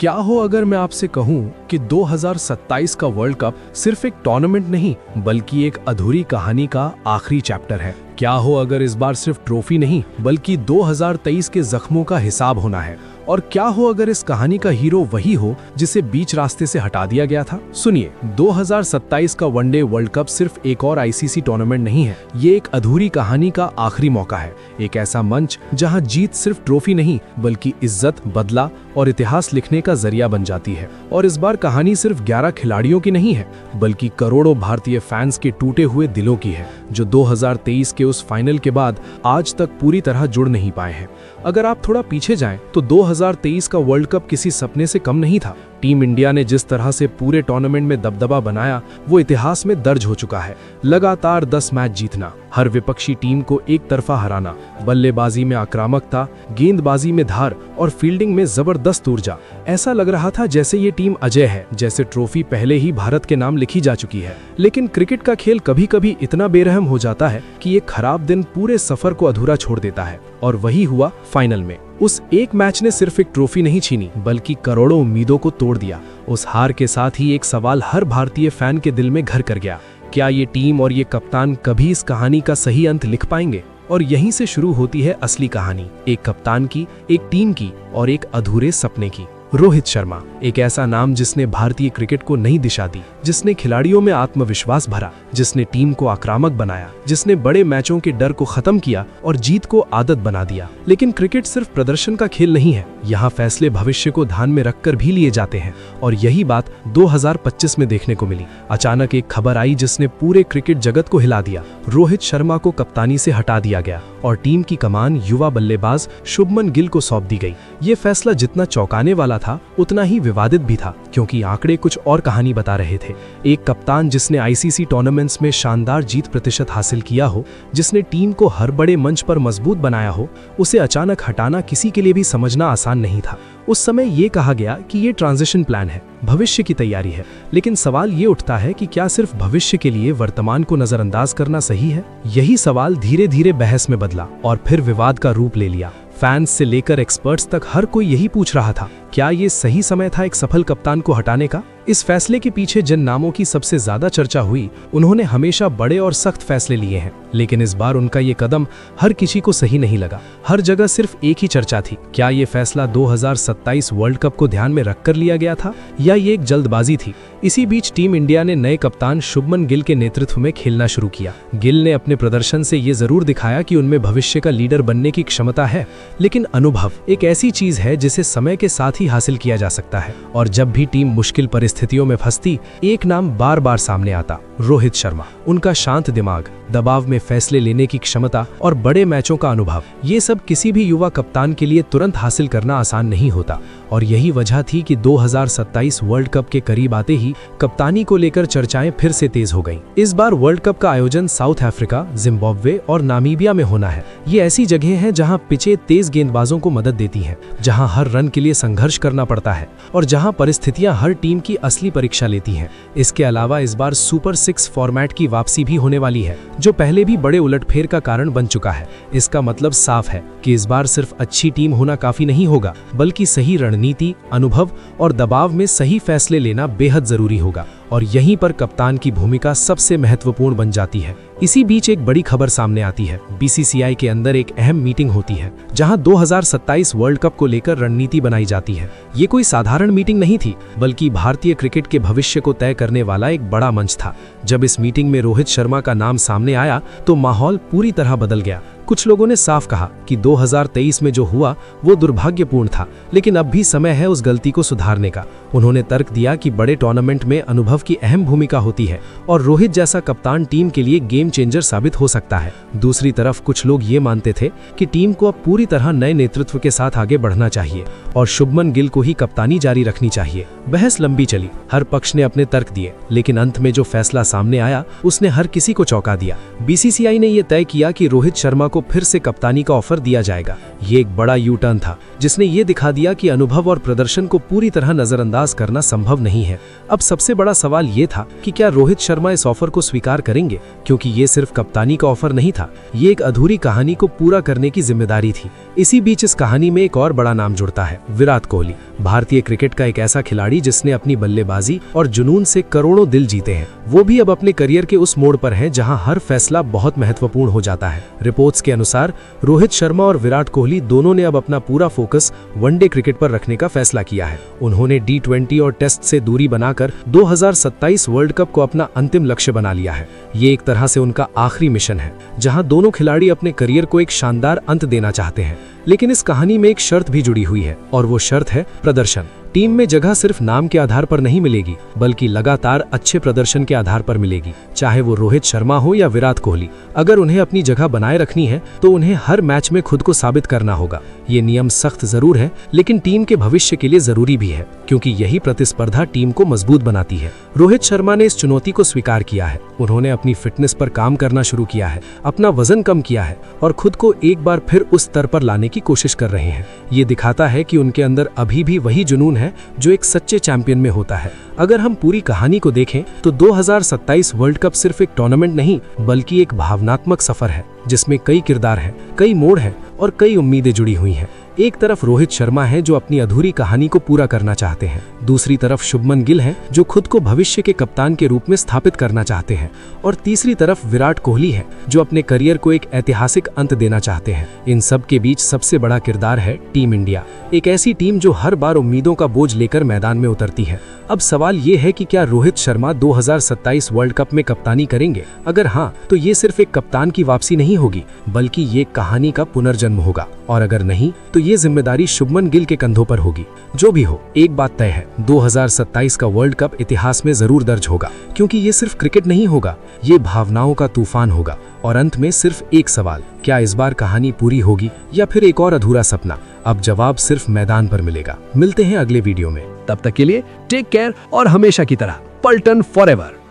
क्या हो अगर मैं आपसे कहूं कि 2027 का वर्ल्ड कप सिर्फ एक टूर्नामेंट नहीं बल्कि एक अधूरी कहानी का आखिरी चैप्टर है। क्या हो अगर इस बार सिर्फ ट्रॉफी नहीं बल्कि 2023 के जख्मों का हिसाब होना है। और क्या हो अगर इस कहानी का हीरो वही हो जिसे बीच रास्ते से हटा दिया गया था। सुनिए, 2027 का वनडे वर्ल्ड कप सिर्फ एक और आईसीसी टूर्नामेंट नहीं है, ये एक अधूरी कहानी का आखिरी मौका है। एक ऐसा मंच जहां जीत सिर्फ ट्रॉफी नहीं बल्कि इज्जत, बदला और इतिहास लिखने का जरिया बन जाती है। और इस बार कहानी सिर्फ 11 खिलाड़ियों की नहीं है बल्कि करोड़ों भारतीय फैंस के टूटे हुए दिलों की है, जो 2023 के उस फाइनल के बाद आज तक पूरी तरह जुड़ नहीं पाए हैं। अगर आप थोड़ा पीछे जाएं तो 2023 का वर्ल्ड कप किसी सपने से कम नहीं था। टीम इंडिया ने जिस तरह से पूरे टूर्नामेंट में दबदबा बनाया वो इतिहास में दर्ज हो चुका है। लगातार 10 मैच जीतना, हर विपक्षी टीम को एक तरफा हराना, बल्लेबाजी में आक्रामकता, गेंदबाजी में धार और फील्डिंग में जबरदस्त ऊर्जा। ऐसा लग रहा था जैसे ये टीम अजय है, जैसे ट्रॉफी पहले ही भारत के नाम लिखी जा चुकी है। लेकिन क्रिकेट का खेल कभी कभी इतना बेरहम हो जाता है कि एक खराब दिन पूरे सफर को अधूरा छोड़ देता है। और वही हुआ फाइनल में। उस एक मैच ने सिर्फ एक ट्रॉफी नहीं छीनी बल्कि करोड़ों उम्मीदों को तोड़ दिया। उस हार के साथ ही एक सवाल हर भारतीय फैन के दिल में घर कर गया, क्या ये टीम और ये कप्तान कभी इस कहानी का सही अंत लिख पाएंगे। और यहीं से शुरू होती है असली कहानी, एक कप्तान की, एक टीम की और एक अधूरे सपने की। रोहित शर्मा, एक ऐसा नाम जिसने भारतीय क्रिकेट को नई दिशा दी, जिसने खिलाड़ियों में आत्मविश्वास भरा, जिसने टीम को आक्रामक बनाया, जिसने बड़े मैचों के डर को खत्म किया और जीत को आदत बना दिया। लेकिन क्रिकेट सिर्फ प्रदर्शन का खेल नहीं है, यहाँ फैसले भविष्य को ध्यान में रखकर भी लिए जाते हैं। और यही बात 2025 में देखने को मिली। अचानक एक खबर आई जिसने पूरे क्रिकेट जगत को हिला दिया। रोहित शर्मा को कप्तानी से हटा दिया गया और टीम की कमान युवा बल्लेबाज शुभमन गिल को सौंप दी गई। ये फैसला जितना चौंकाने वाला था उतना ही विवादित भी था, क्योंकि आंकड़े कुछ और कहानी बता रहे थे। एक कप्तान जिसने आईसीसी टूर्नामेंट्स में शानदार जीत प्रतिशत हासिल किया हो, जिसने टीम को हर बड़े मंच पर मजबूत बनाया हो, उसे अचानक हटाना किसी के लिए भी समझना आसान नहीं था। उस समय ये कहा गया कि ये ट्रांजिशन प्लान है, भविष्य की तैयारी है। लेकिन सवाल ये उठता है कि क्या सिर्फ भविष्य के लिए वर्तमान को नजरअंदाज करना सही है। यही सवाल धीरे धीरे बहस में बदला और फिर विवाद का रूप ले लिया। फैंस से लेकर एक्सपर्ट्स तक हर कोई यही पूछ रहा था, क्या ये सही समय था एक सफल कप्तान को हटाने का। इस फैसले के पीछे जिन नामों की सबसे ज्यादा चर्चा हुई, उन्होंने हमेशा बड़े और सख्त फैसले लिए हैं, लेकिन इस बार उनका ये कदम हर किसी को सही नहीं लगा। हर जगह सिर्फ एक ही चर्चा थी, क्या ये फैसला 2027 वर्ल्ड कप को ध्यान में रखकर लिया गया था या ये एक जल्दबाजी थी। इसी बीच टीम इंडिया ने नए कप्तान शुभमन गिल के नेतृत्व में खेलना शुरू किया। गिल ने अपने प्रदर्शन से ये जरूर दिखाया कि उनमें भविष्य का लीडर बनने की क्षमता है, लेकिन अनुभव एक ऐसी चीज है जिसे समय के साथ ही हासिल किया जा सकता है। और जब भी टीम मुश्किल परिस्थितियों में फंसती, एक नाम बार बार सामने आता, रोहित शर्मा। उनका शांत दिमाग, दबाव में फैसले लेने की क्षमता और बड़े मैचों का अनुभव, ये सब किसी भी युवा कप्तान के लिए तुरंत हासिल करना आसान नहीं होता। और यही वजह थी कि 2027 वर्ल्ड कप के करीब आते ही कप्तानी को लेकर चर्चाएं फिर से तेज हो गईं। इस बार वर्ल्ड कप का आयोजन साउथ अफ्रीका, जिम्बाब्वे और नामीबिया में होना है। ये ऐसी जगह हैं जहां पिचें तेज गेंदबाजों को मदद देती हैं, जहां हर रन के लिए संघर्ष करना पड़ता है और जहां परिस्थितियां हर टीम की असली परीक्षा लेती हैं। इसके अलावा इस बार सुपर 6 फॉर्मेट की वापसी भी होने वाली है, जो पहले भी बड़े उलटफेर का कारण बन चुका है। इसका मतलब साफ है कि इस बार सिर्फ अच्छी टीम होना काफी नहीं होगा, बल्कि सही रणनीति, अनुभव और दबाव में सही फैसले लेना बेहद जरूरी होगा। और यहीं पर कप्तान की भूमिका सबसे महत्वपूर्ण बन जाती है। इसी बीच एक बड़ी खबर सामने आती है। बीसीसीआई के अंदर एक अहम मीटिंग होती है जहां 2027 वर्ल्ड कप को लेकर रणनीति बनाई जाती है। ये कोई साधारण मीटिंग नहीं थी, बल्कि भारतीय क्रिकेट के भविष्य को तय करने वाला एक बड़ा मंच था। जब इस मीटिंग में रोहित शर्मा का नाम सामने आया तो माहौल पूरी तरह बदल गया। कुछ लोगों ने साफ कहा कि 2023 में जो हुआ वो दुर्भाग्यपूर्ण था, लेकिन अब भी समय है उस गलती को सुधारने का। उन्होंने तर्क दिया कि बड़े टूर्नामेंट में अनुभव की अहम भूमिका होती है और रोहित जैसा कप्तान टीम के लिए गेम चेंजर साबित हो सकता है। दूसरी तरफ कुछ लोग ये मानते थे कि टीम को अब पूरी तरह नए नेतृत्व के साथ आगे बढ़ना चाहिए और शुभमन गिल को ही कप्तानी जारी रखनी चाहिए। बहस लंबी चली, हर पक्ष ने अपने तर्क दिए, लेकिन अंत में जो फैसला सामने आया उसने हर किसी को चौंका दिया। बीसीसीआई ने यह तय किया कि रोहित शर्मा को फिर से कप्तानी का ऑफर दिया जाएगा। ये एक बड़ा यू टर्न था जिसने ये दिखा दिया कि अनुभव और प्रदर्शन को पूरी तरह नजरअंदाज करना संभव नहीं है। अब सबसे बड़ा सवाल ये था कि क्या रोहित शर्मा इस ऑफर को स्वीकार करेंगे, क्योंकि ये सिर्फ कप्तानी का ऑफर नहीं था, ये एक अधूरी कहानी को पूरा करने की जिम्मेदारी थी। इसी बीच इस कहानी में एक और बड़ा नाम जुड़ता है, विराट कोहली। भारतीय क्रिकेट का एक ऐसा खिलाड़ी जिसने अपनी बल्लेबाजी और जुनून से करोड़ों दिल जीते हैं। वो भी अब अपने करियर के उस मोड़ पर है जहां हर फैसला बहुत महत्वपूर्ण हो जाता है। रिपोर्ट्स के अनुसार रोहित शर्मा और विराट कोहली दोनों ने अब अपना पूरा फोकस वनडे क्रिकेट पर रखने का फैसला किया है। उन्होंने T20 और टेस्ट से दूरी बनाकर 2027 वर्ल्ड कप को अपना अंतिम लक्ष्य बना लिया है। ये एक तरह से उनका आखिरी मिशन है, जहां दोनों खिलाड़ी अपने करियर को एक शानदार अंत देना चाहते हैं। लेकिन इस कहानी में एक शर्त भी जुड़ी हुई है, और वो शर्त है प्रदर्शन। टीम में जगह सिर्फ नाम के आधार पर नहीं मिलेगी, बल्कि लगातार अच्छे प्रदर्शन के आधार पर मिलेगी। चाहे वो रोहित शर्मा हो या विराट कोहली, अगर उन्हें अपनी जगह बनाए रखनी है तो उन्हें हर मैच में खुद को साबित करना होगा। ये नियम सख्त जरूर है, लेकिन टीम के भविष्य के लिए जरूरी भी है, क्योंकि यही प्रतिस्पर्धा टीम को मजबूत बनाती है। रोहित शर्मा ने इस चुनौती को स्वीकार किया है। उन्होंने अपनी फिटनेस पर काम करना शुरू किया है, अपना वजन कम किया है और खुद को एक बार फिर उस स्तर पर लाने की कोशिश कर रहे हैं। ये दिखाता है कि उनके अंदर अभी भी वही जुनून है जो एक सच्चे चैंपियन में होता है। अगर हम पूरी कहानी को देखें तो 2027 वर्ल्ड कप सिर्फ एक टूर्नामेंट नहीं, बल्कि एक भावनात्मक सफर है, जिसमें कई किरदार हैं, कई मोड़ हैं और कई उम्मीदें जुड़ी हुई हैं। एक तरफ रोहित शर्मा है जो अपनी अधूरी कहानी को पूरा करना चाहते हैं, दूसरी तरफ शुभमन गिल है जो खुद को भविष्य के कप्तान के रूप में स्थापित करना चाहते हैं, और तीसरी तरफ विराट कोहली है जो अपने करियर को एक ऐतिहासिक अंत देना चाहते हैं। इन सब के बीच सबसे बड़ा किरदार है टीम इंडिया, एक ऐसी टीम जो हर बार उम्मीदों का बोझ लेकर मैदान में उतरती है। अब सवाल ये है कि क्या रोहित शर्मा 2027 वर्ल्ड कप में कप्तानी करेंगे? अगर हाँ, तो ये सिर्फ एक कप्तान की वापसी नहीं होगी, बल्कि ये कहानी का पुनर्जन्म होगा, और अगर नहीं तो ये जिम्मेदारी शुभमन गिल के कंधों पर होगी। जो भी हो, एक बात तय है, 2027 का वर्ल्ड कप इतिहास में जरूर दर्ज होगा, क्योंकि ये सिर्फ क्रिकेट नहीं होगा, ये भावनाओं का तूफान होगा। और अंत में सिर्फ एक सवाल, क्या इस बार कहानी पूरी होगी या फिर एक और अधूरा सपना? अब जवाब सिर्फ मैदान पर मिलेगा। मिलते हैं अगले वीडियो में, तब तक के लिए टेक केयर और हमेशा की तरह पलटन फॉरएवर।